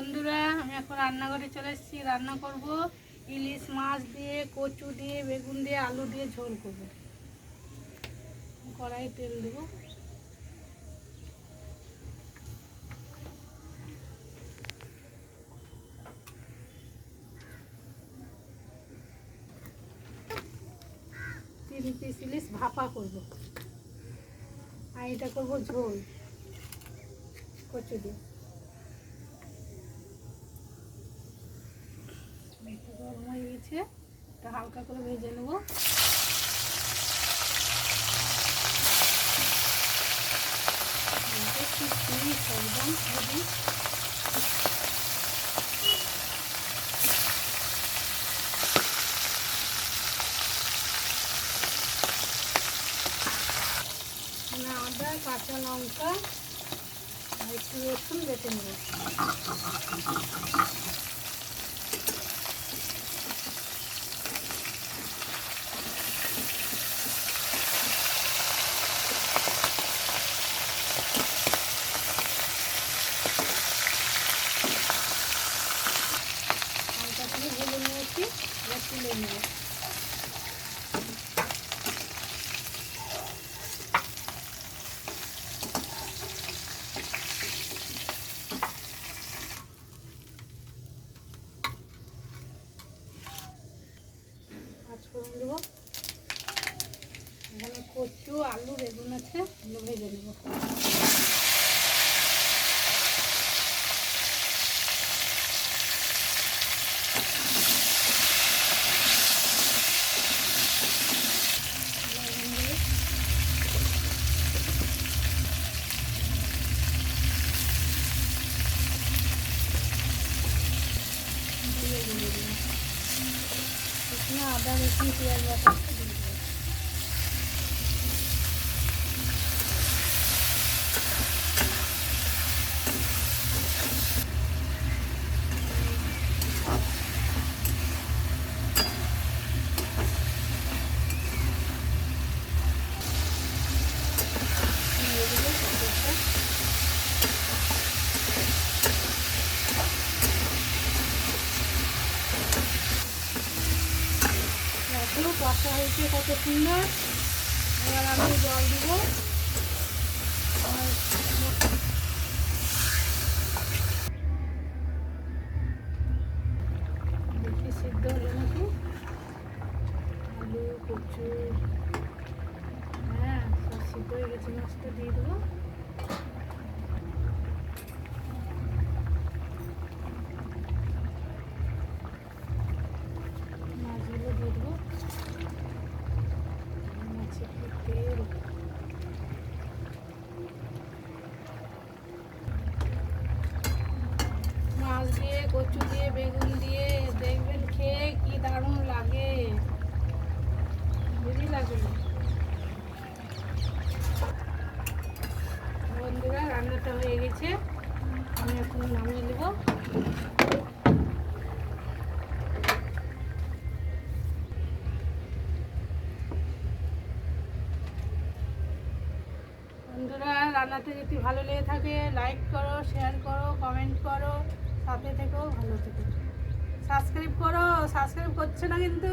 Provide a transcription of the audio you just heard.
বন্ধুরা, আমি এখন রান্নাঘরে চলে এসেছি। রান্না করব ইলিশ মাছ দিয়ে, কচু দিয়ে, বেগুন দিয়ে, আলু দিয়ে ঝোল করব। কড়াই তেল দেব। তিন পিস ইলিশ ভাপা করব, আর এটা করবো ঝোল কচু দিয়ে। গরম হয়ে গেছে, এটা হালকা করে ভেজে নেব। একদম ভেজি। আদা, কাঁচা লঙ্কা আর একটু রসুন বেটে নেব। হালকা করে ভেজে নিয়েছি, এবার তুলে নেব। পাঁচফোড়ন দেবো। এখানে কচু, আলু, বেগুন আছে, এগুলো ভেজে নেব। আদা, রসুন, পেঁয়াজ বাটা দিয়ে দেবো। এখনো কষা হয়েছে কত সুন্দর। এবার আমি জল দিব। দেখি সিদ্ধ হলো নাকি। আলু, কচু, হ্যাঁ সব সিদ্ধ হয়ে গেছে। মাছটা দিয়ে দেবো। মাছগুলো দিয়ে দেবো। মাছে একটু তেল, মাছ দিয়ে, কচু দিয়ে, বেগুন দিয়ে দেখবেন খেয়ে কি দারুণ লাগে, হেভি লাগে। বন্ধুরা, রান্নাটা হয়ে গেছে, আমি এখন নামিয়ে নেব। বন্ধুরা, রান্নাটা যদি ভালো লেগে থাকে লাইক করো, শেয়ার করো, কমেন্ট করো, সাথে থেকেও ভালো থেকো। সাবস্ক্রাইব করো, সাবস্ক্রাইব করছে না কিন্তু।